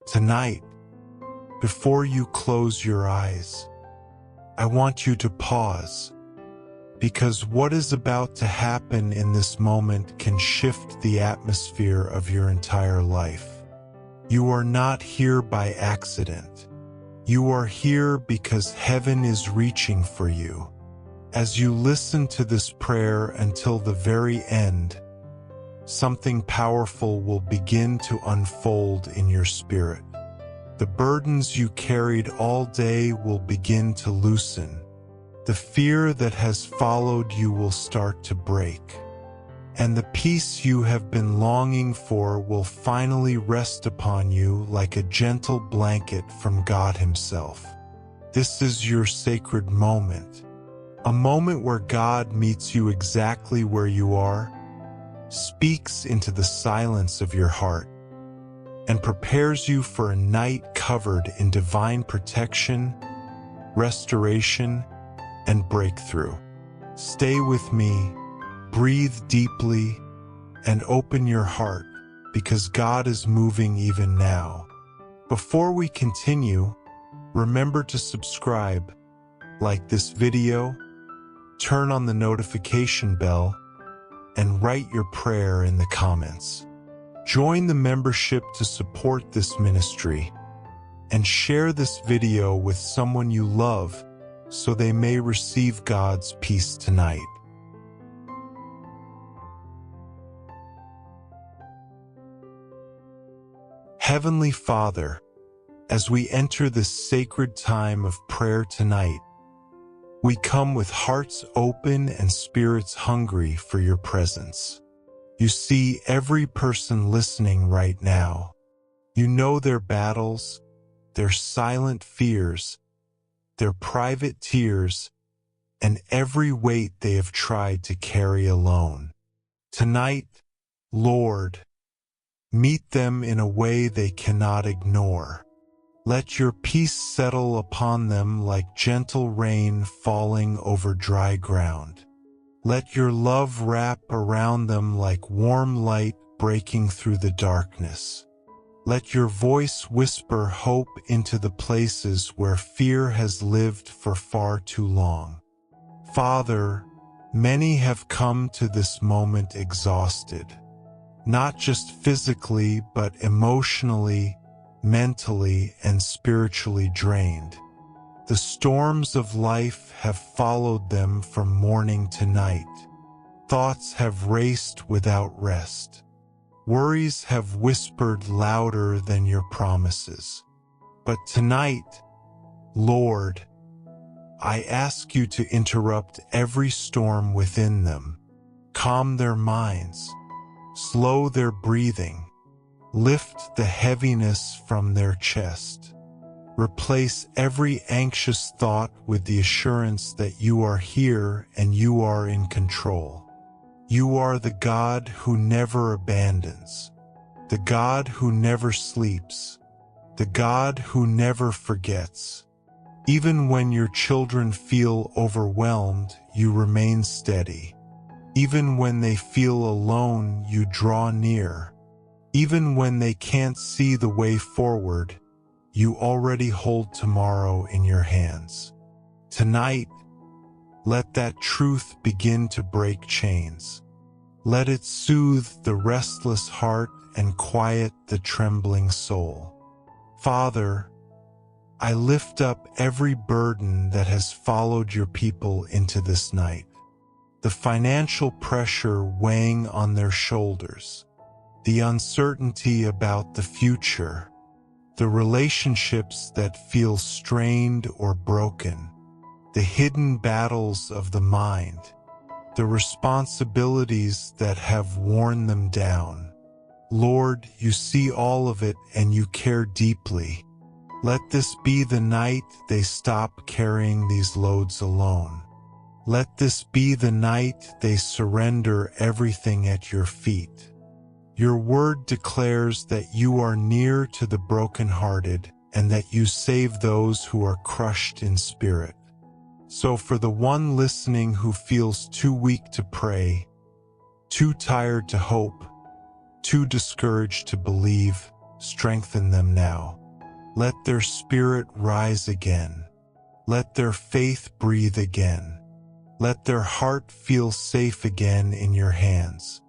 Tonight, before you close your eyes, I want you to pause, because what is about to happen in this moment can shift the atmosphere of your entire life. You are not here by accident. You are here because heaven is reaching for you. As you listen to this prayer until the very end, something powerful will begin to unfold in your spirit. The burdens you carried all day will begin to loosen. The fear that has followed you will start to break. And the peace you have been longing for will finally rest upon you like a gentle blanket from God Himself. This is your sacred moment, a moment where God meets you exactly where you are, speaks into the silence of your heart, and prepares you for a night covered in divine protection, restoration, and breakthrough. Stay with me, breathe deeply, and open your heart, because God is moving even now. Before we continue, remember to subscribe, like this video, turn on the notification bell, and write your prayer in the comments. Join the membership to support this ministry, and share this video with someone you love so they may receive God's peace tonight. Heavenly Father, as we enter this sacred time of prayer tonight, we come with hearts open and spirits hungry for your presence. You see every person listening right now. You know their battles, their silent fears, their private tears, and every weight they have tried to carry alone. Tonight, Lord, meet them in a way they cannot ignore. Let your peace settle upon them like gentle rain falling over dry ground. Let your love wrap around them like warm light breaking through the darkness. Let your voice whisper hope into the places where fear has lived for far too long. Father, many have come to this moment exhausted, not just physically but emotionally, mentally, and spiritually drained. The storms of life have followed them from morning to night. Thoughts have raced without rest. Worries have whispered louder than your promises. But tonight, Lord, I ask you to interrupt every storm within them. Calm their minds, slow their breathing, lift the heaviness from their chest. Replace every anxious thought with the assurance that you are here and you are in control. You are the God who never abandons, the God who never sleeps, the God who never forgets. Even when your children feel overwhelmed, you remain steady. Even when they feel alone, you draw near. Even when they can't see the way forward, you already hold tomorrow in your hands. Tonight, let that truth begin to break chains. Let it soothe the restless heart and quiet the trembling soul. Father, I lift up every burden that has followed your people into this night. The financial pressure weighing on their shoulders, the uncertainty about the future, the relationships that feel strained or broken, the hidden battles of the mind, the responsibilities that have worn them down. Lord, you see all of it and you care deeply. Let this be the night they stop carrying these loads alone. Let this be the night they surrender everything at your feet. Your word declares that you are near to the brokenhearted and that you save those who are crushed in spirit. So for the one listening who feels too weak to pray, too tired to hope, too discouraged to believe, strengthen them now. Let their spirit rise again. Let their faith breathe again. Let their heart feel safe again in your hands.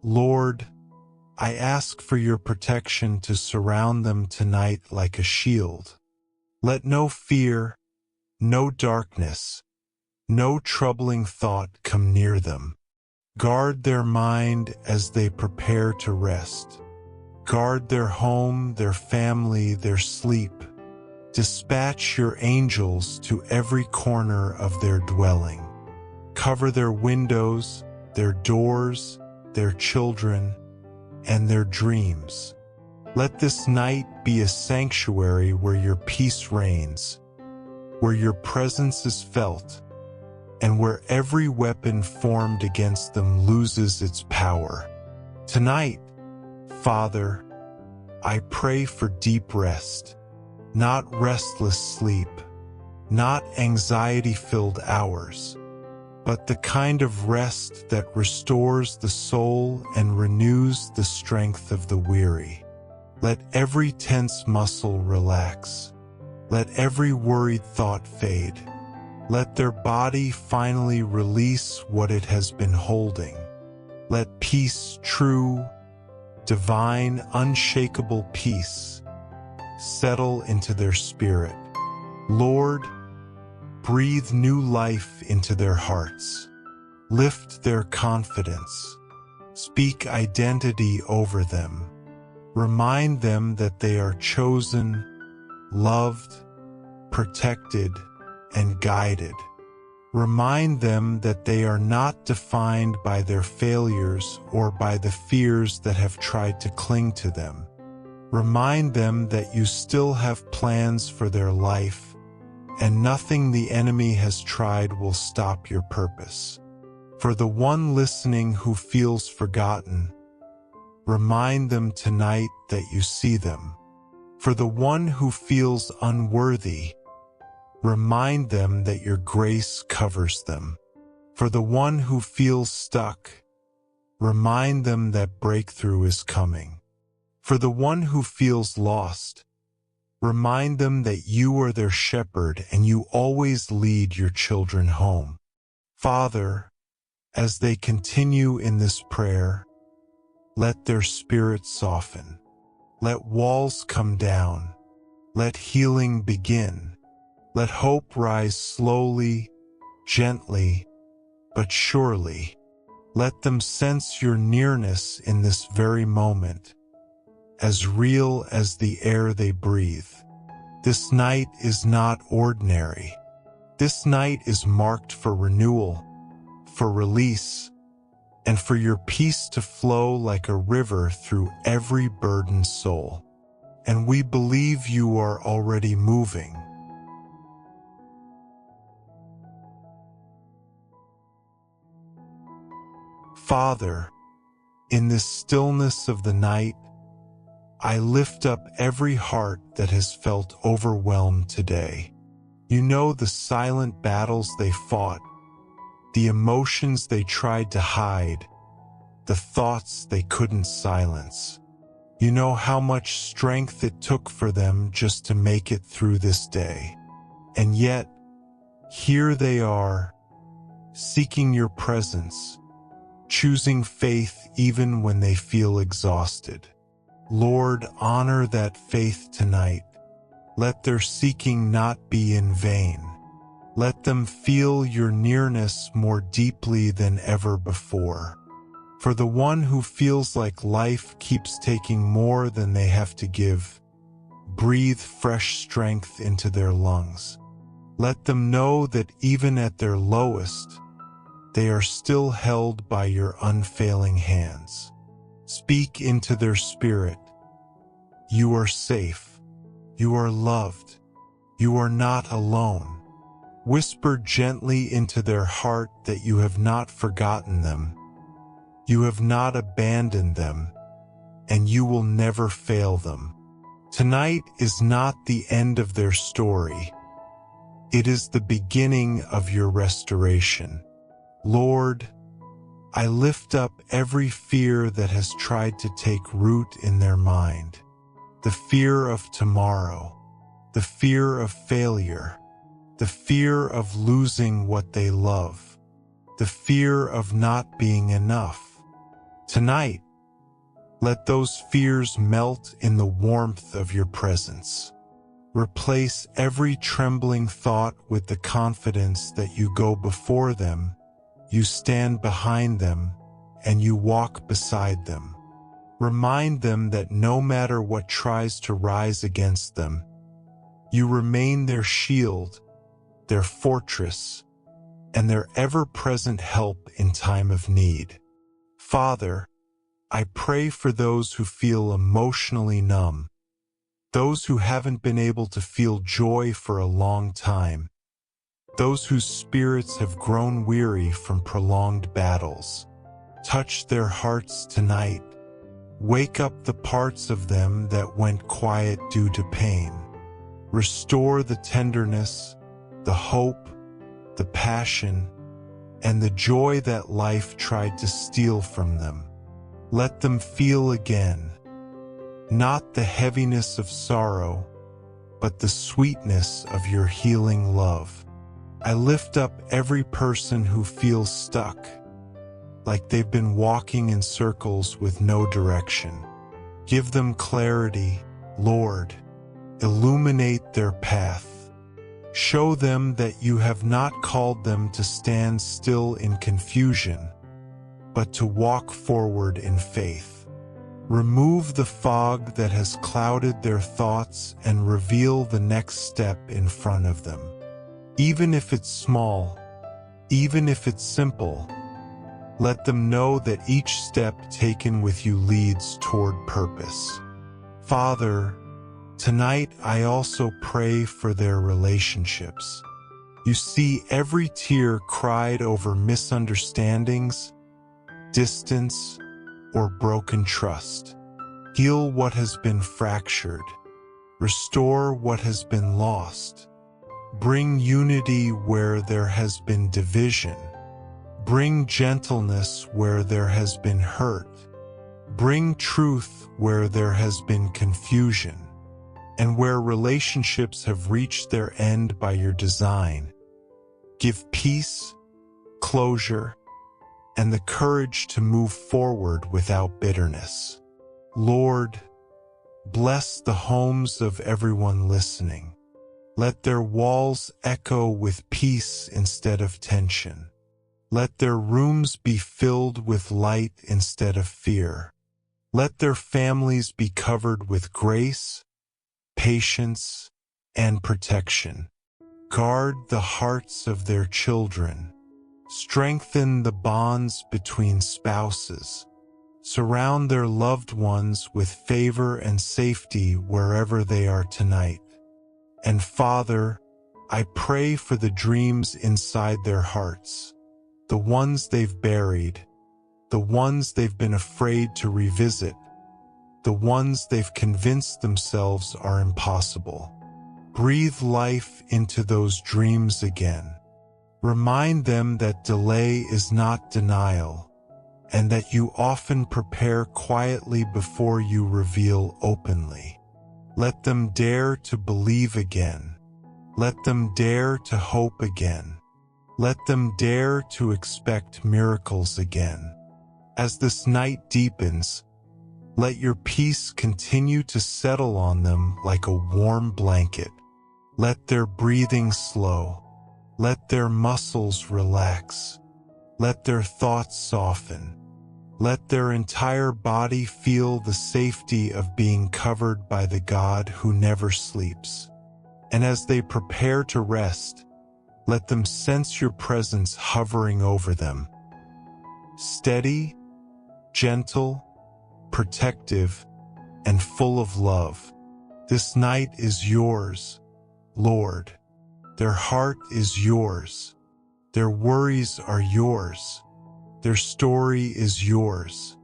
Lord, I ask for your protection to surround them tonight like a shield. Let no fear, no darkness, no troubling thought come near them. Guard their mind as they prepare to rest. Guard their home, their family, their sleep. Dispatch your angels to every corner of their dwelling. Cover their windows, their doors, their children, and their dreams. Let this night be a sanctuary where your peace reigns, where your presence is felt, and where every weapon formed against them loses its power. Tonight, Father, I pray for deep rest, not restless sleep, not anxiety-filled hours, but the kind of rest that restores the soul and renews the strength of the weary. Let every tense muscle relax. Let every worried thought fade. Let their body finally release what it has been holding. Let peace, true, divine, unshakable peace, settle into their spirit. Lord, breathe new life into their hearts. Lift their confidence. Speak identity over them. Remind them that they are chosen, loved, protected, and guided. Remind them that they are not defined by their failures or by the fears that have tried to cling to them. Remind them that you still have plans for their life, and nothing the enemy has tried will stop your purpose. For the one listening who feels forgotten, remind them tonight that you see them. For the one who feels unworthy, remind them that your grace covers them. For the one who feels stuck, remind them that breakthrough is coming. For the one who feels lost, remind them that you are their shepherd and you always lead your children home. Father, as they continue in this prayer, let their spirits soften. Let walls come down. Let healing begin. Let hope rise slowly, gently, but surely. Let them sense your nearness in this very moment, as real as the air they breathe. This night is not ordinary. This night is marked for renewal, for release, and for your peace to flow like a river through every burdened soul. And we believe you are already moving. Father, in this stillness of the night, I lift up every heart that has felt overwhelmed today. You know the silent battles they fought, the emotions they tried to hide, the thoughts they couldn't silence. You know how much strength it took for them just to make it through this day. And yet, here they are, seeking your presence, choosing faith even when they feel exhausted. Lord, honor that faith tonight. Let their seeking not be in vain. Let them feel your nearness more deeply than ever before. For the one who feels like life keeps taking more than they have to give, breathe fresh strength into their lungs. Let them know that even at their lowest, they are still held by your unfailing hands. Speak into their spirit. You are safe. You are loved. You are not alone. Whisper gently into their heart that you have not forgotten them. You have not abandoned them, and you will never fail them. Tonight is not the end of their story. It is the beginning of your restoration. Lord, I lift up every fear that has tried to take root in their mind. the fear of tomorrow, the fear of failure, the fear of losing what they love, the fear of not being enough. Tonight, let those fears melt in the warmth of your presence. Replace every trembling thought with the confidence that you go before them, you stand behind them, and you walk beside them. Remind them that no matter what tries to rise against them, you remain their shield, their fortress, and their ever-present help in time of need. Father, I pray for those who feel emotionally numb, those who haven't been able to feel joy for a long time, those whose spirits have grown weary from prolonged battles. Touch their hearts tonight. Wake up the parts of them that went quiet due to pain. Restore the tenderness, the hope, the passion, and the joy that life tried to steal from them. Let them feel again, not the heaviness of sorrow, but the sweetness of your healing love. I lift up every person who feels stuck, like they've been walking in circles with no direction. Give them clarity, Lord. Illuminate their path. Show them that you have not called them to stand still in confusion, but to walk forward in faith. Remove the fog that has clouded their thoughts and reveal the next step in front of them. Even if it's small, even if it's simple, let them know that each step taken with you leads toward purpose. Father, tonight I also pray for their relationships. You see every tear cried over misunderstandings, distance, or broken trust. Heal what has been fractured. Restore what has been lost. Bring unity where there has been division. Bring gentleness where there has been hurt. Bring truth where there has been confusion. And where relationships have reached their end by your design, give peace, closure, and the courage to move forward without bitterness. Lord, bless the homes of everyone listening. Let their walls echo with peace instead of tension. Let their rooms be filled with light instead of fear. Let their families be covered with grace, patience, and protection. Guard the hearts of their children. Strengthen the bonds between spouses. Surround their loved ones with favor and safety wherever they are tonight. And Father, I pray for the dreams inside their hearts, the ones they've buried, the ones they've been afraid to revisit, the ones they've convinced themselves are impossible. Breathe life into those dreams again. Remind them that delay is not denial, and that you often prepare quietly before you reveal openly. Let them dare to believe again. Let them dare to hope again. Let them dare to expect miracles again. As this night deepens, let your peace continue to settle on them like a warm blanket. Let their breathing slow. Let their muscles relax. Let their thoughts soften. Let their entire body feel the safety of being covered by the God who never sleeps. And as they prepare to rest, let them sense your presence hovering over them. Steady, gentle, protective, and full of love. This night is yours, Lord. Their heart is yours. Their worries are yours. Their story is yours.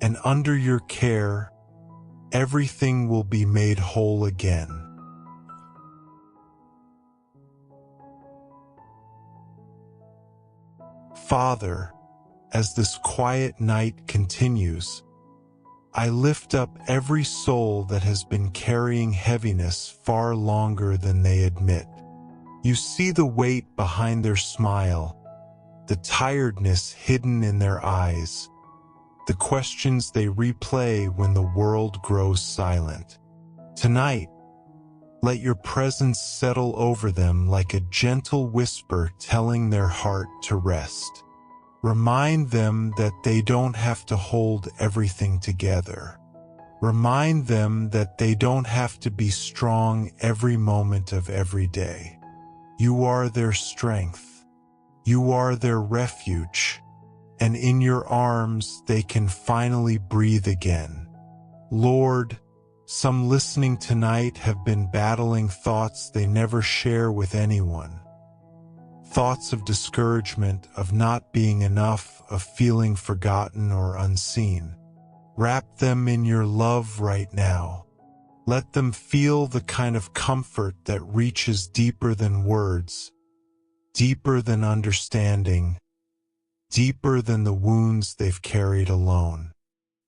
And under your care, everything will be made whole again. Father, as this quiet night continues, I lift up every soul that has been carrying heaviness far longer than they admit. You see the weight behind their smile, the tiredness hidden in their eyes, the questions they replay when the world grows silent. Tonight, let your presence settle over them like a gentle whisper telling their heart to rest. Remind them that they don't have to hold everything together. Remind them that they don't have to be strong every moment of every day. You are their strength. You are their refuge. And in your arms they can finally breathe again. Lord, some listening tonight have been battling thoughts they never share with anyone. Thoughts of discouragement, of not being enough, of feeling forgotten or unseen. Wrap them in your love right now. Let them feel the kind of comfort that reaches deeper than words, deeper than understanding, deeper than the wounds they've carried alone.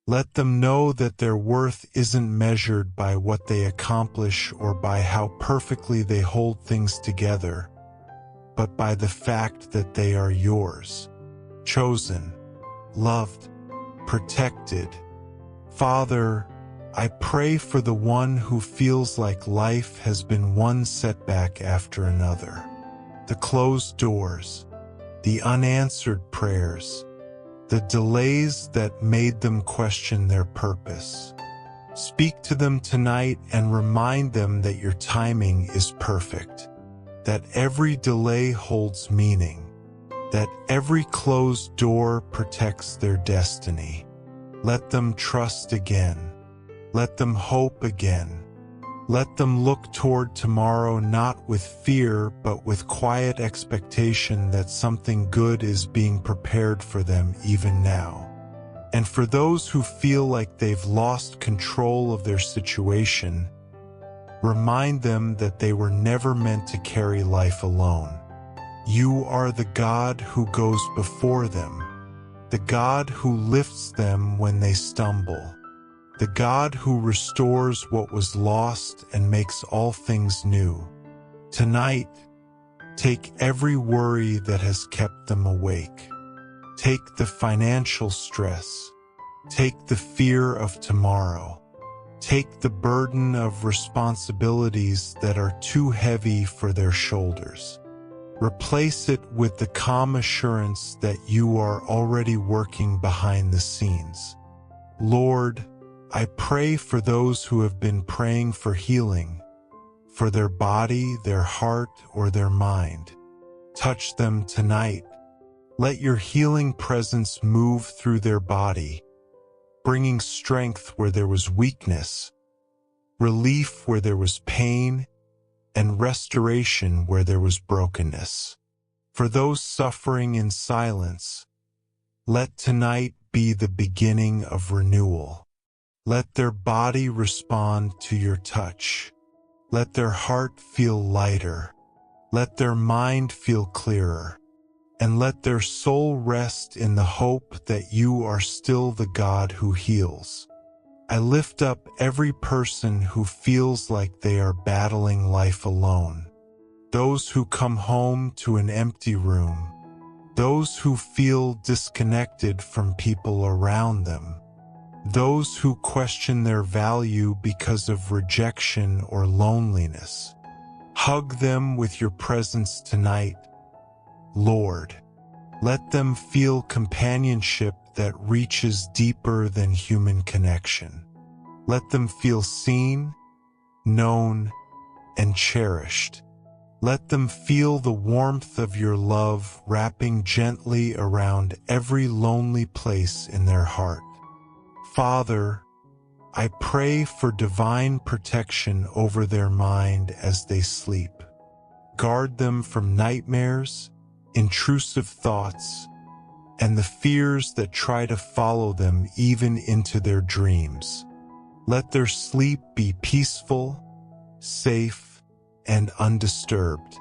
Let them know that their worth isn't measured by what they accomplish or by how perfectly they hold things together, but by the fact that they are yours, chosen, loved, protected. Father, I pray for the one who feels like life has been one setback after another. The closed doors, the unanswered prayers, the delays that made them question their purpose. Speak to them tonight and remind them that your timing is perfect, that every delay holds meaning, that every closed door protects their destiny. Let them trust again. Let them hope again. Let them look toward tomorrow not with fear but with quiet expectation that something good is being prepared for them even now. And for those who feel like they've lost control of their situation, remind them that they were never meant to carry life alone. You are the God who goes before them, the God who lifts them when they stumble, the God who restores what was lost and makes all things new. Tonight, take every worry that has kept them awake. Take the financial stress. Take the fear of tomorrow. Take the burden of responsibilities that are too heavy for their shoulders. Replace it with the calm assurance that you are already working behind the scenes. Lord, I pray for those who have been praying for healing, for their body, their heart, or their mind. Touch them tonight. Let your healing presence move through their body, bringing strength where there was weakness, relief where there was pain, and restoration where there was brokenness. For those suffering in silence, let tonight be the beginning of renewal. Let their body respond to your touch. Let their heart feel lighter. Let their mind feel clearer. And let their soul rest in the hope that you are still the God who heals. I lift up every person who feels like they are battling life alone. Those who come home to an empty room. Those who feel disconnected from people around them. Those who question their value because of rejection or loneliness. Hug them with your presence tonight, Lord. Let them feel companionship that reaches deeper than human connection. Let them feel seen, known, and cherished. Let them feel the warmth of your love wrapping gently around every lonely place in their heart. Father, I pray for divine protection over their mind as they sleep. Guard them from nightmares, intrusive thoughts, and the fears that try to follow them even into their dreams. Let their sleep be peaceful, safe, and undisturbed.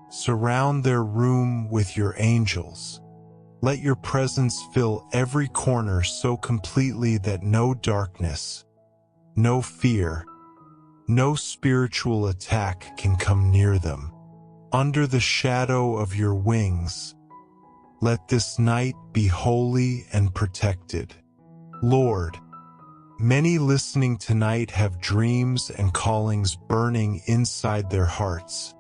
Surround their room with your angels. Let your presence fill every corner so completely that no darkness, no fear, no spiritual attack can come near them. Under the shadow of your wings, let this night be holy and protected. Lord, many listening tonight have dreams and callings burning inside their hearts.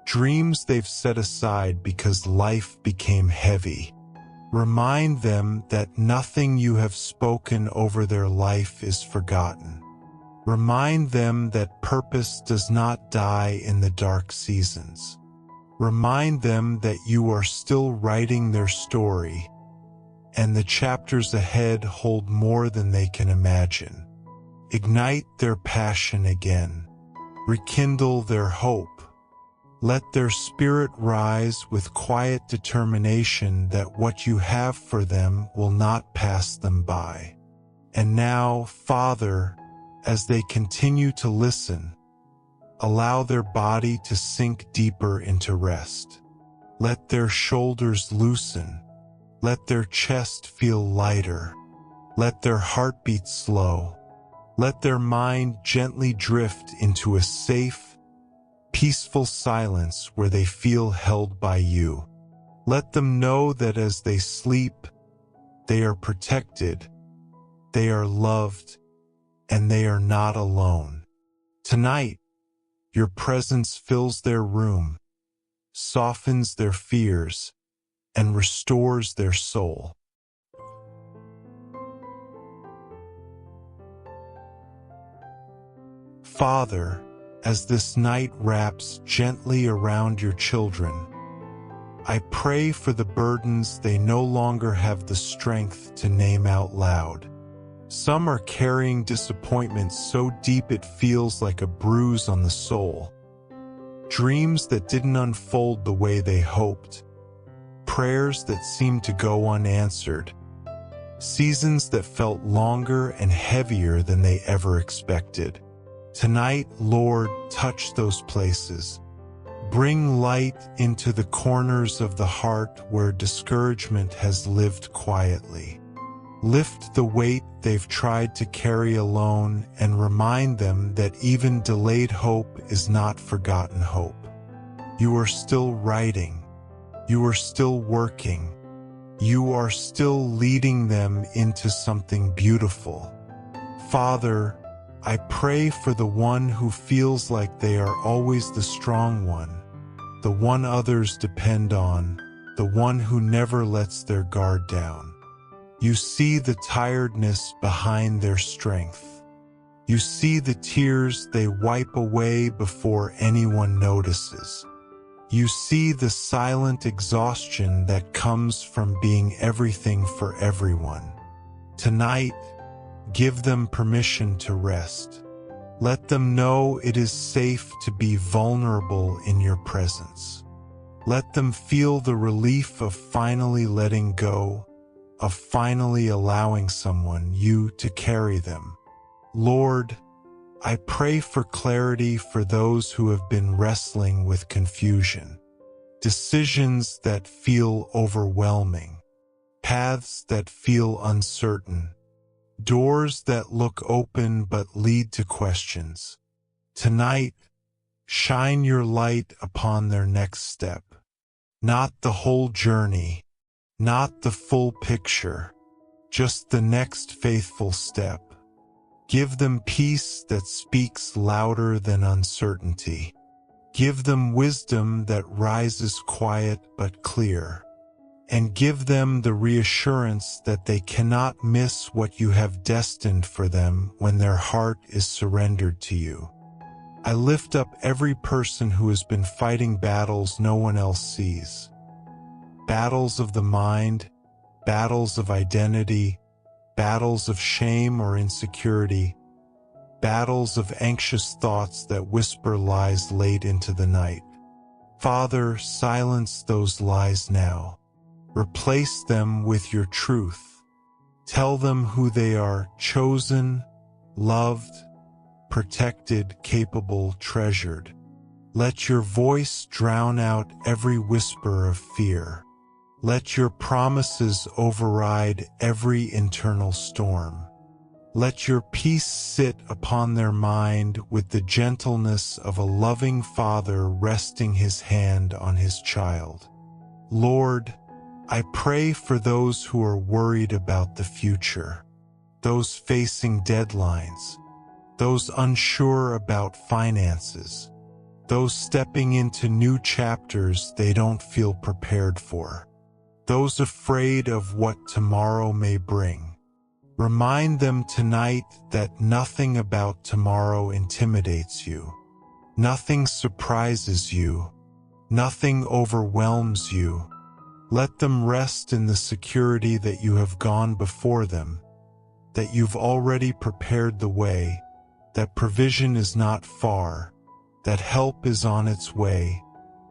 Dreams they've set aside because life became heavy. Remind them that nothing you have spoken over their life is forgotten. Remind them that purpose does not die in the dark seasons. Remind them that you are still writing their story, and the chapters ahead hold more than they can imagine. Ignite their passion again. Rekindle their hope. Let their spirit rise with quiet determination that what you have for them will not pass them by. And now, Father, as they continue to listen, allow their body to sink deeper into rest. Let their shoulders loosen. Let their chest feel lighter. Let their heartbeat slow. Let their mind gently drift into a safe, peaceful silence where they feel held by you. Let them know that as they sleep, they are protected, they are loved, and they are not alone. Tonight, your presence fills their room, softens their fears, and restores their soul. Father, as this night wraps gently around your children, I pray for the burdens they no longer have the strength to name out loud. Some are carrying disappointment so deep it feels like a bruise on the soul. Dreams that didn't unfold the way they hoped. Prayers that seemed to go unanswered. Seasons that felt longer and heavier than they ever expected. Tonight, Lord, touch those places. Bring light into the corners of the heart where discouragement has lived quietly. Lift the weight they've tried to carry alone and remind them that even delayed hope is not forgotten hope. You are still writing. You are still working. You are still leading them into something beautiful. Father, I pray for the one who feels like they are always the strong one, the one others depend on, the one who never lets their guard down. You see the tiredness behind their strength. You see the tears they wipe away before anyone notices. You see the silent exhaustion that comes from being everything for everyone. Tonight, give them permission to rest. Let them know it is safe to be vulnerable in your presence. Let them feel the relief of finally letting go, of finally allowing someone, you, to carry them. Lord, I pray for clarity for those who have been wrestling with confusion. Decisions that feel overwhelming. Paths that feel uncertain. Doors that look open but lead to questions. Tonight, shine your light upon their next step. Not the whole journey, not the full picture, just the next faithful step. Give them peace that speaks louder than uncertainty. Give them wisdom that rises quiet but clear. And give them the reassurance that they cannot miss what you have destined for them when their heart is surrendered to you. I lift up every person who has been fighting battles no one else sees. Battles of the mind, battles of identity, battles of shame or insecurity, battles of anxious thoughts that whisper lies late into the night. Father, silence those lies now. Replace them with your truth. Tell them who they are: chosen, loved, protected, capable, treasured. Let your voice drown out every whisper of fear. Let your promises override every internal storm. Let your peace sit upon their mind with the gentleness of a loving father resting his hand on his child. Lord, I pray for those who are worried about the future, those facing deadlines, those unsure about finances, those stepping into new chapters they don't feel prepared for, those afraid of what tomorrow may bring. Remind them tonight that nothing about tomorrow intimidates you, nothing surprises you, nothing overwhelms you. Let them rest in the security that you have gone before them, that you've already prepared the way, that provision is not far, that help is on its way,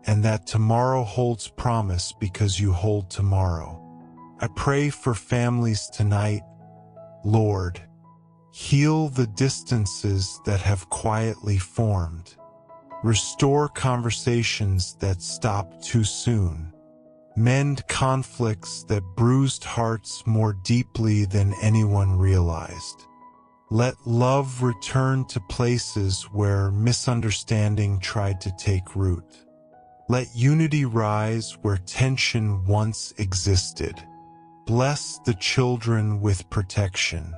and that tomorrow holds promise because you hold tomorrow. I pray for families tonight. Lord, heal the distances that have quietly formed. Restore conversations that stopped too soon. Mend conflicts that bruised hearts more deeply than anyone realized. Let love return to places where misunderstanding tried to take root. Let unity rise where tension once existed. Bless the children with protection.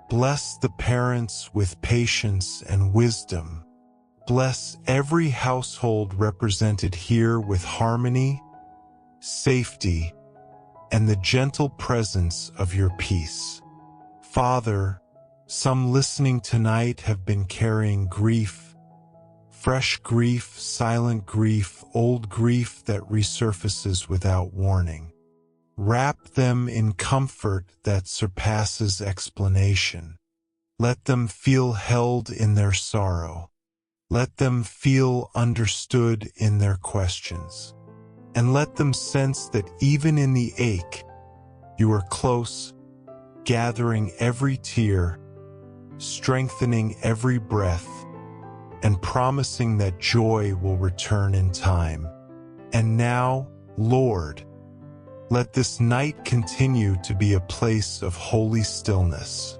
Bless the parents with patience and wisdom. Bless every household represented here with harmony, safety, and the gentle presence of your peace. Father, some listening tonight have been carrying grief, fresh grief, silent grief, old grief that resurfaces without warning. Wrap them in comfort that surpasses explanation. Let them feel held in their sorrow. Let them feel understood in their questions. And let them sense that even in the ache, you are close, gathering every tear, strengthening every breath, and promising that joy will return in time. And now, Lord, let this night continue to be a place of holy stillness.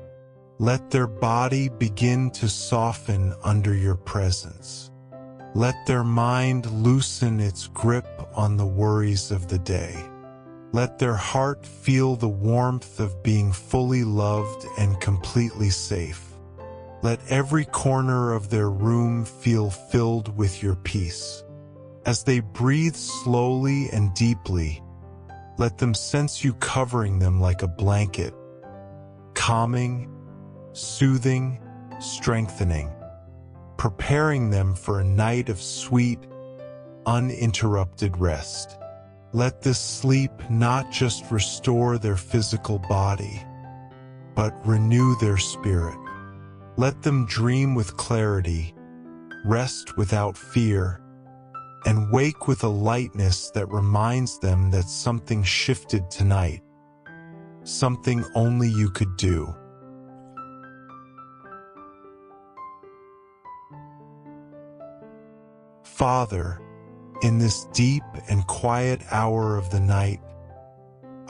Let their body begin to soften under your presence. Let their mind loosen its grip on the worries of the day. Let their heart feel the warmth of being fully loved and completely safe. Let every corner of their room feel filled with your peace. As they breathe slowly and deeply, let them sense you covering them like a blanket, calming, soothing, strengthening, preparing them for a night of sweet, uninterrupted rest. Let this sleep not just restore their physical body, but renew their spirit. Let them dream with clarity, rest without fear, and wake with a lightness that reminds them that something shifted tonight, something only you could do. Father, in this deep and quiet hour of the night,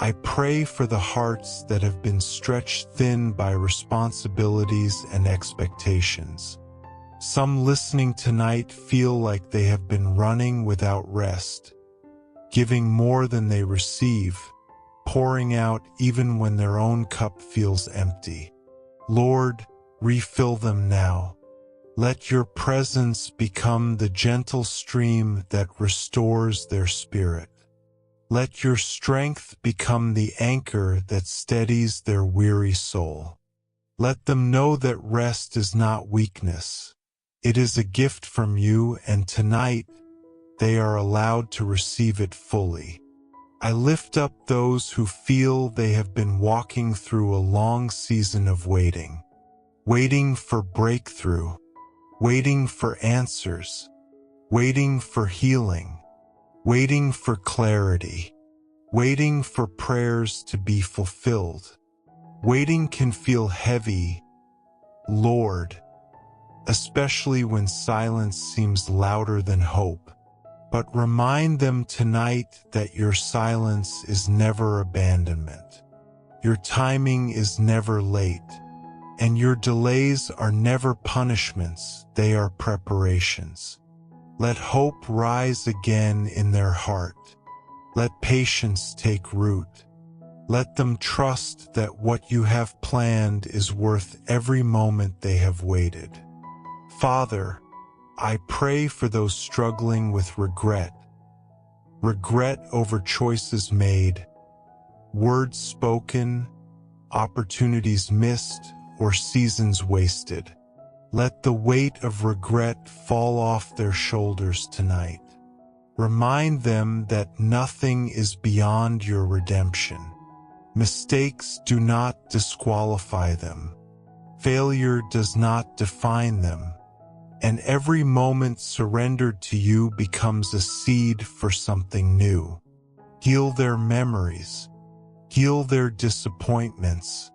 I pray for the hearts that have been stretched thin by responsibilities and expectations. Some listening tonight feel like they have been running without rest, giving more than they receive, pouring out even when their own cup feels empty. Lord, refill them now. Let your presence become the gentle stream that restores their spirit. Let your strength become the anchor that steadies their weary soul. Let them know that rest is not weakness. It is a gift from you, and tonight they are allowed to receive it fully. I lift up those who feel they have been walking through a long season of waiting for breakthrough, waiting for answers, waiting for healing, waiting for clarity, waiting for prayers to be fulfilled. Waiting can feel heavy, Lord, especially when silence seems louder than hope. but remind them tonight that your silence is never abandonment. Your timing is never late, and your delays are never punishments, they are preparations. Let hope rise again in their heart. Let patience take root. Let them trust that what you have planned is worth every moment they have waited. Father, I pray for those struggling with regret over choices made, words spoken, opportunities missed, or seasons wasted. Let the weight of regret fall off their shoulders tonight. Remind them that nothing is beyond your redemption. Mistakes do not disqualify them. Failure does not define them. And every moment surrendered to you becomes a seed for something new. Heal their memories, heal their disappointments,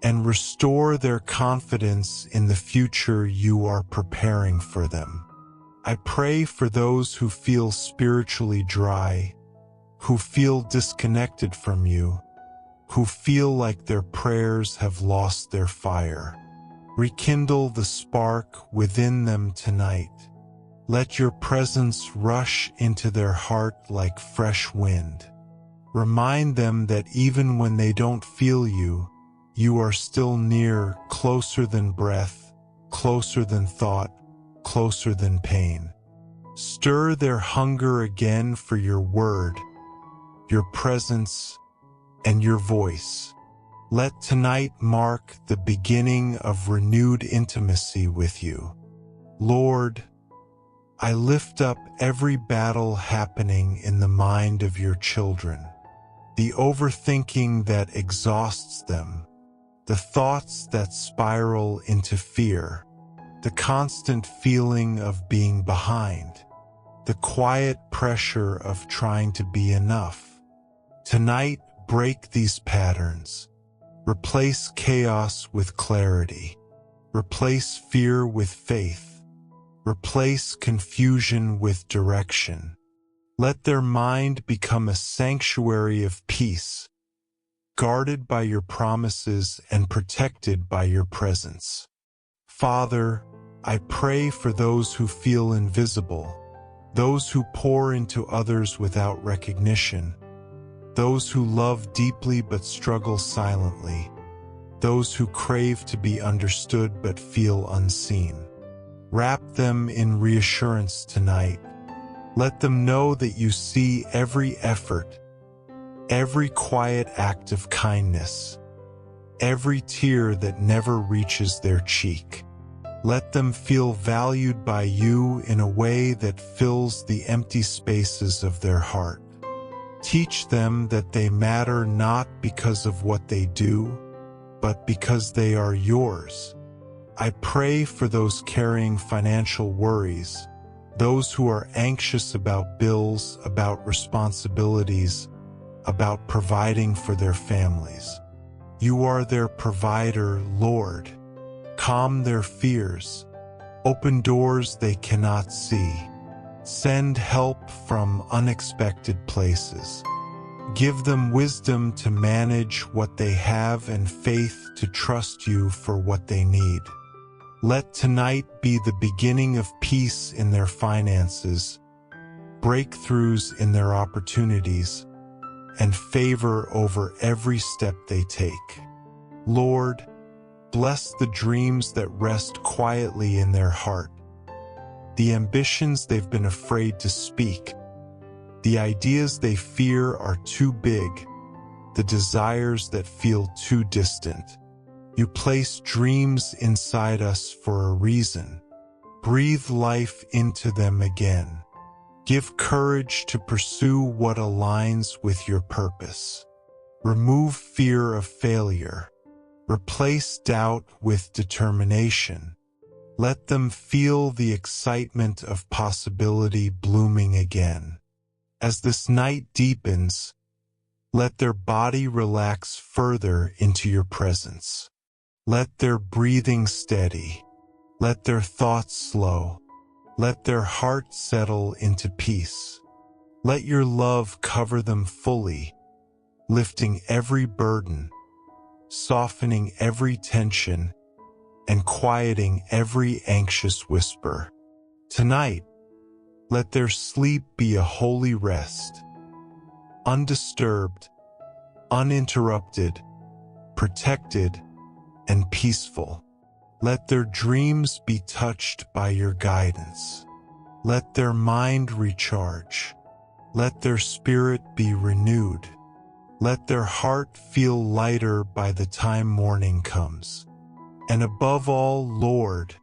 and restore their confidence in the future you are preparing for them. I pray for those who feel spiritually dry, who feel disconnected from you, who feel like their prayers have lost their fire. Rekindle the spark within them tonight. Let your presence rush into their heart like fresh wind. Remind them that even when they don't feel you, you are still near, closer than breath, closer than thought, closer than pain. Stir their hunger again for your word, your presence, and your voice. Let tonight mark the beginning of renewed intimacy with you. Lord, I lift up every battle happening in the mind of your children, the overthinking that exhausts them, the thoughts that spiral into fear, the constant feeling of being behind, the quiet pressure of trying to be enough. Tonight, break these patterns. Replace chaos with clarity. Replace fear with faith. Replace confusion with direction. Let their mind become a sanctuary of peace, guarded by your promises and protected by your presence. Father, I pray for those who feel invisible, those who pour into others without recognition, those who love deeply but struggle silently, those who crave to be understood but feel unseen. Wrap them in reassurance tonight. Let them know that you see every effort, every quiet act of kindness, every tear that never reaches their cheek. Let them feel valued by you in a way that fills the empty spaces of their heart. Teach them that they matter not because of what they do, but because they are yours. I pray for those carrying financial worries, those who are anxious about bills, about responsibilities, about providing for their families. You are their provider, Lord. Calm their fears. Open doors they cannot see. Send help from unexpected places. Give them wisdom to manage what they have and faith to trust you for what they need. Let tonight be the beginning of peace in their finances, breakthroughs in their opportunities, and favor over every step they take. Lord, bless the dreams that rest quietly in their heart, the ambitions they've been afraid to speak, the ideas they fear are too big, the desires that feel too distant. You place dreams inside us for a reason. Breathe life into them again. Give courage to pursue what aligns with your purpose. Remove fear of failure. Replace doubt with determination. Let them feel the excitement of possibility blooming again. As this night deepens, let their body relax further into your presence. Let their breathing steady. Let their thoughts slow. Let their heart settle into peace. Let your love cover them fully, lifting every burden, softening every tension, and quieting every anxious whisper. Tonight, let their sleep be a holy rest, undisturbed, uninterrupted, protected, and peaceful. Let their dreams be touched by your guidance. Let their mind recharge. Let their spirit be renewed. Let their heart feel lighter by the time morning comes. And above all, Lord,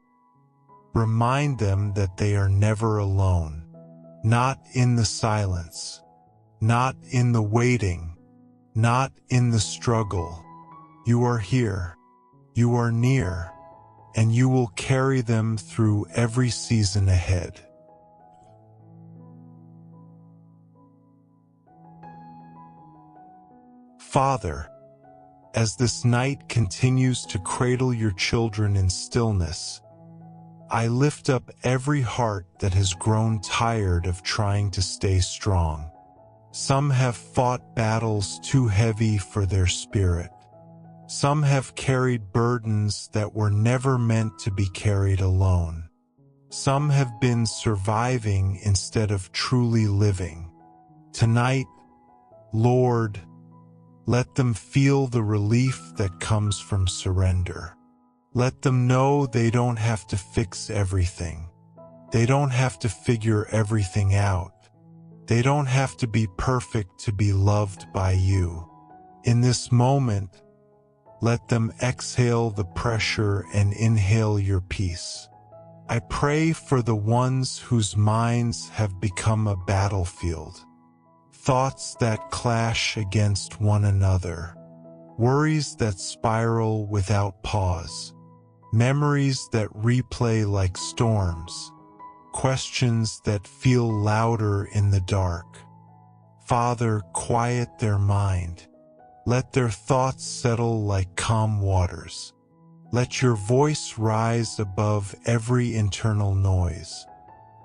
remind them that they are never alone. Not in the silence, not in the waiting, not in the struggle. You are here, you are near, and you will carry them through every season ahead. Father, as this night continues to cradle your children in stillness, I lift up every heart that has grown tired of trying to stay strong. Some have fought battles too heavy for their spirit. Some have carried burdens that were never meant to be carried alone. Some have been surviving instead of truly living. Tonight, Lord, let them feel the relief that comes from surrender. Let them know they don't have to fix everything. They don't have to figure everything out. They don't have to be perfect to be loved by you. In this moment, let them exhale the pressure and inhale your peace. I pray for the ones whose minds have become a battlefield. Thoughts that clash against one another. Worries that spiral without pause. Memories that replay like storms. Questions that feel louder in the dark. Father, quiet their mind. Let their thoughts settle like calm waters. Let your voice rise above every internal noise.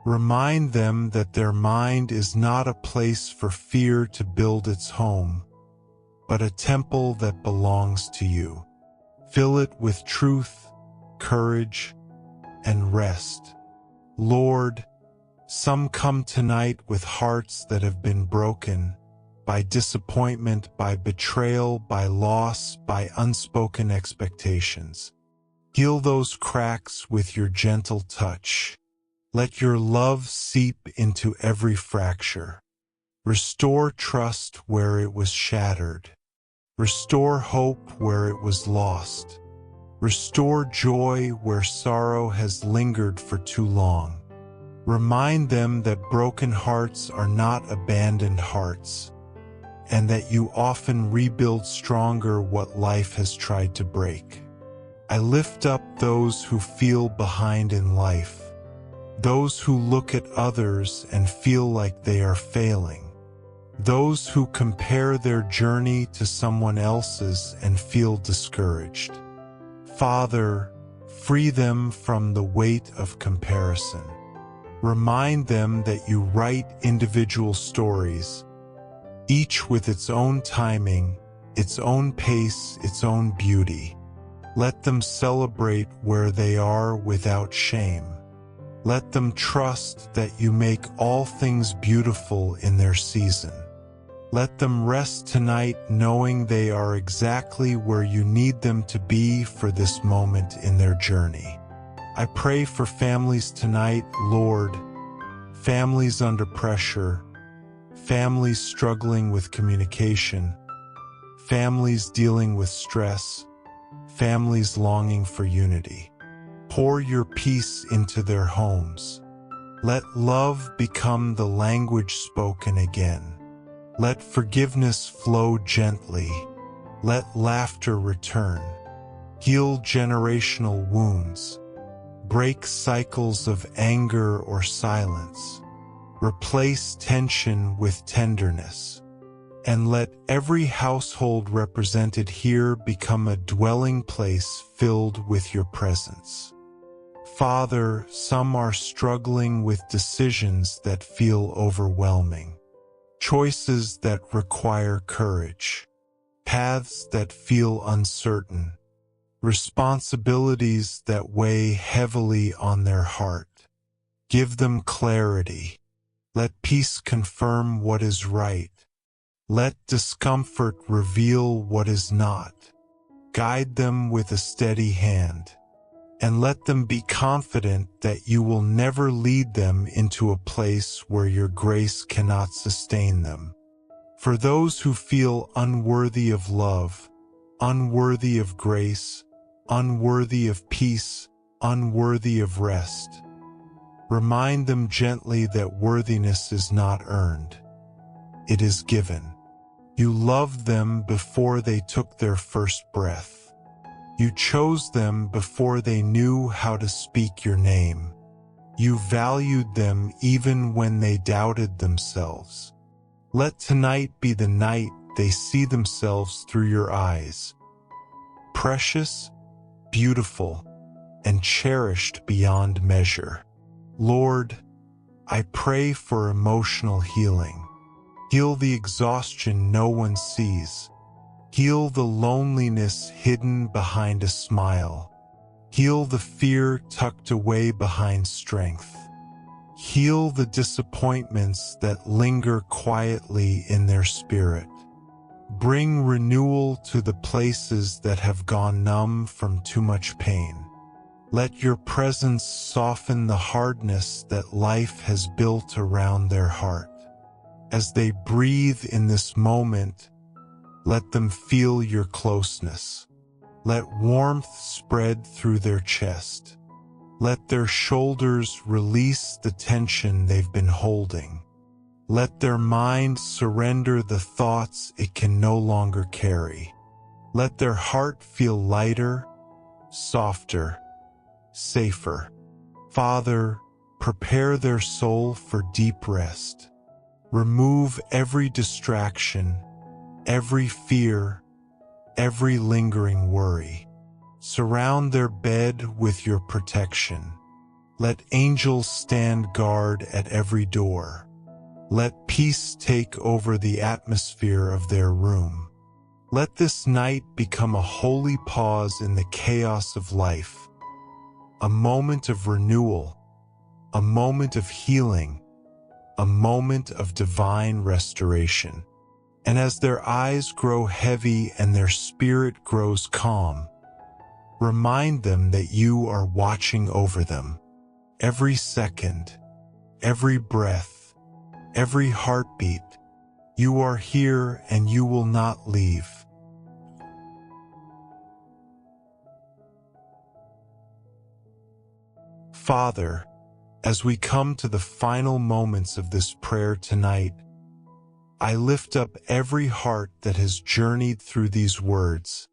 Remind them that their mind is not a place for fear to build its home, but a temple that belongs to you. Fill it with truth, courage, and rest. Lord, some come tonight with hearts that have been broken by disappointment, by betrayal, by loss, by unspoken expectations. Heal those cracks with your gentle touch. Let your love seep into every fracture. Restore trust where it was shattered. Restore hope where it was lost. Restore joy where sorrow has lingered for too long. Remind them that broken hearts are not abandoned hearts, and that you often rebuild stronger what life has tried to break. I lift up those who feel behind in life, those who look at others and feel like they are failing, those who compare their journey to someone else's and feel discouraged. Father, free them from the weight of comparison. Remind them that you write individual stories, each with its own timing, its own pace, its own beauty. Let them celebrate where they are without shame. Let them trust that you make all things beautiful in their season. Let them rest tonight knowing they are exactly where you need them to be for this moment in their journey. I pray for families tonight, Lord, families under pressure, families struggling with communication, families dealing with stress, families longing for unity. Pour your peace into their homes. Let love become the language spoken again. Let forgiveness flow gently. Let laughter return. Heal generational wounds. Break cycles of anger or silence. Replace tension with tenderness. And let every household represented here become a dwelling place filled with your presence. Father, some are struggling with decisions that feel overwhelming, choices that require courage, paths that feel uncertain, responsibilities that weigh heavily on their heart. Give them clarity. Let peace confirm what is right. Let discomfort reveal what is not. Guide them with a steady hand, and let them be confident that you will never lead them into a place where your grace cannot sustain them. For those who feel unworthy of love, unworthy of grace, unworthy of peace, unworthy of rest, remind them gently that worthiness is not earned. It is given. You loved them before they took their first breath. You chose them before they knew how to speak your name. You valued them even when they doubted themselves. Let tonight be the night they see themselves through your eyes. Precious, beautiful, and cherished beyond measure. Lord, I pray for emotional healing. Heal the exhaustion no one sees. Heal the loneliness hidden behind a smile. Heal the fear tucked away behind strength. Heal the disappointments that linger quietly in their spirit. Bring renewal to the places that have gone numb from too much pain. Let your presence soften the hardness that life has built around their heart. As they breathe in this moment, let them feel your closeness. Let warmth spread through their chest. Let their shoulders release the tension they've been holding. Let their mind surrender the thoughts it can no longer carry. Let their heart feel lighter, softer, safer. Father, prepare their soul for deep rest. Remove every distraction, every fear, every lingering worry. Surround their bed with your protection. Let angels stand guard at every door. Let peace take over the atmosphere of their room. Let this night become a holy pause in the chaos of life, a moment of renewal, a moment of healing, a moment of divine restoration. And as their eyes grow heavy and their spirit grows calm, remind them that you are watching over them. Every second, every breath, every heartbeat, you are here and you will not leave. Father, as we come to the final moments of this prayer tonight, I lift up every heart that has journeyed through these words,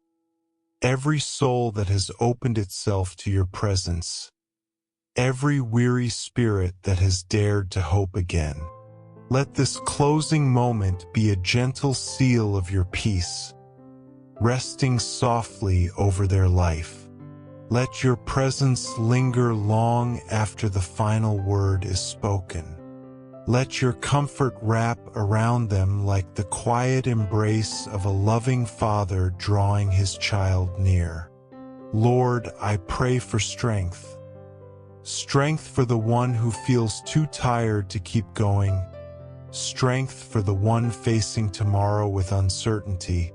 every soul that has opened itself to your presence, every weary spirit that has dared to hope again. Let this closing moment be a gentle seal of your peace, resting softly over their life. Let your presence linger long after the final word is spoken. Let your comfort wrap around them like the quiet embrace of a loving father drawing his child near. Lord, I pray for strength. Strength for the one who feels too tired to keep going. Strength for the one facing tomorrow with uncertainty.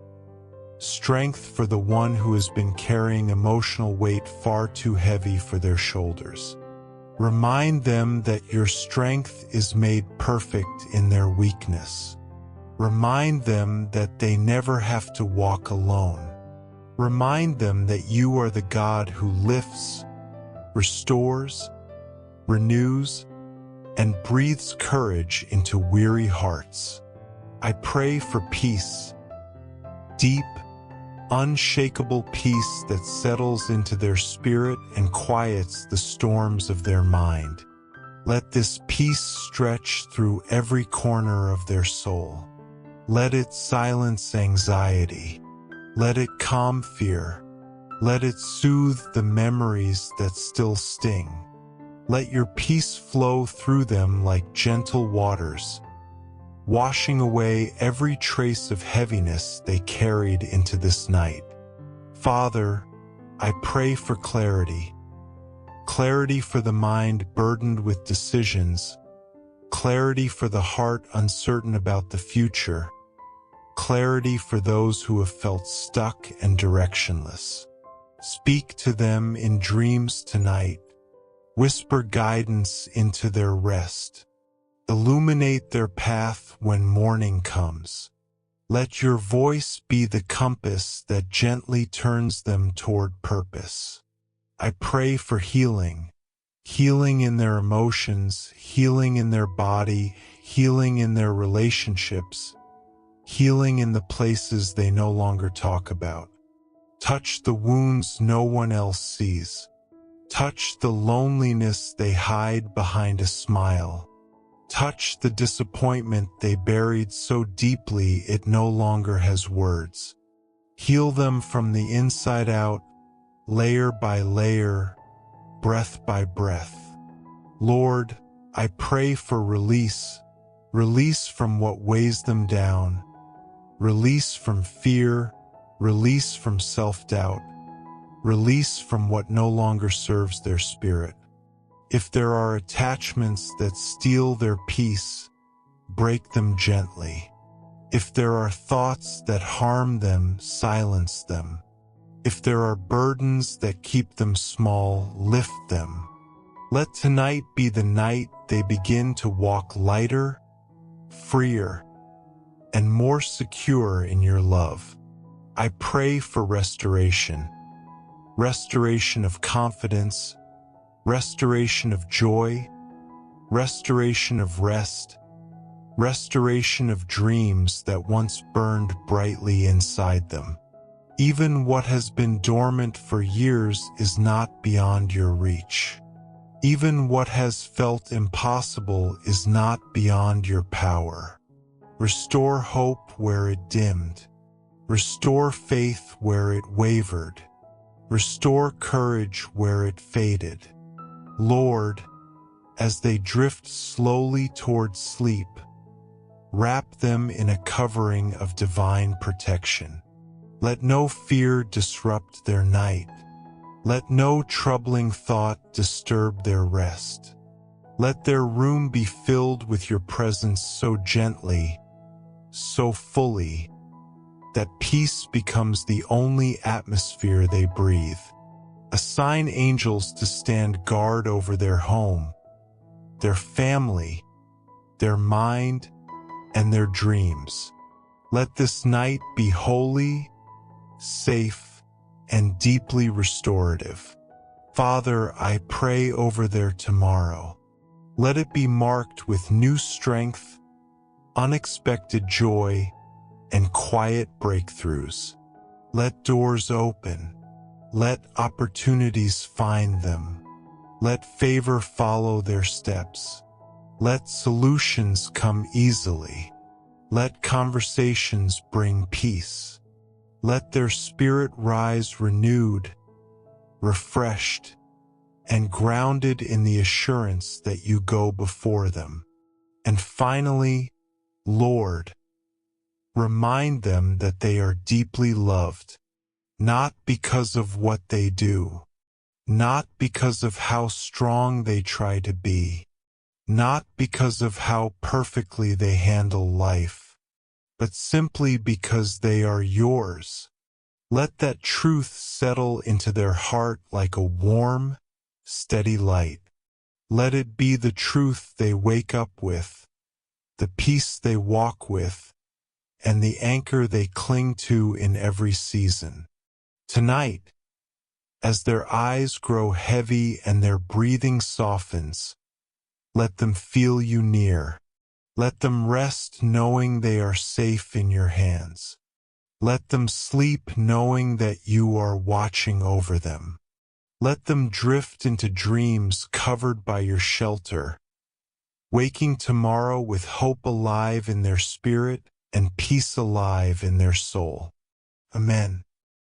Strength for the one who has been carrying emotional weight far too heavy for their shoulders. Remind them that your strength is made perfect in their weakness. Remind them that they never have to walk alone. Remind them that you are the God who lifts, restores, renews, and breathes courage into weary hearts. I pray for peace, deep, unshakable peace that settles into their spirit and quiets the storms of their mind. Let this peace stretch through every corner of their soul. Let it silence anxiety. Let it calm fear. Let it soothe the memories that still sting. Let your peace flow through them like gentle waters, washing away every trace of heaviness they carried into this night. Father, I pray for clarity. Clarity for the mind burdened with decisions. Clarity for the heart uncertain about the future. Clarity for those who have felt stuck and directionless. Speak to them in dreams tonight. Whisper guidance into their rest. Illuminate their path when morning comes. Let your voice be the compass that gently turns them toward purpose. I pray for healing. Healing in their emotions, healing in their body, healing in their relationships, healing in the places they no longer talk about. Touch the wounds no one else sees. Touch the loneliness they hide behind a smile. Touch the disappointment they buried so deeply it no longer has words. Heal them from the inside out, layer by layer, breath by breath. Lord, I pray for release. Release from what weighs them down. Release from fear. Release from self-doubt. Release from what no longer serves their spirit. If there are attachments that steal their peace, break them gently. If there are thoughts that harm them, silence them. If there are burdens that keep them small, lift them. Let tonight be the night they begin to walk lighter, freer, and more secure in your love. I pray for restoration. Restoration of confidence, restoration of joy, restoration of rest, restoration of dreams that once burned brightly inside them. Even what has been dormant for years is not beyond your reach. Even what has felt impossible is not beyond your power. Restore hope where it dimmed. Restore faith where it wavered. Restore courage where it faded. Lord, as they drift slowly toward sleep, wrap them in a covering of divine protection. Let no fear disrupt their night. Let no troubling thought disturb their rest. Let their room be filled with your presence so gently, so fully, that peace becomes the only atmosphere they breathe. Assign angels to stand guard over their home, their family, their mind, and their dreams. Let this night be holy, safe, and deeply restorative. Father, I pray over their tomorrow. Let it be marked with new strength, unexpected joy, and quiet breakthroughs. Let doors open. Let opportunities find them. Let favor follow their steps. Let solutions come easily. Let conversations bring peace. Let their spirit rise renewed, refreshed, and grounded in the assurance that you go before them. And finally, Lord, remind them that they are deeply loved, not because of what they do, not because of how strong they try to be, not because of how perfectly they handle life, but simply because they are yours. Let that truth settle into their heart like a warm, steady light. Let it be the truth they wake up with, the peace they walk with, and the anchor they cling to in every season. Tonight, as their eyes grow heavy and their breathing softens, let them feel you near. Let them rest knowing they are safe in your hands. Let them sleep knowing that you are watching over them. Let them drift into dreams covered by your shelter, waking tomorrow with hope alive in their spirit and peace alive in their soul. Amen.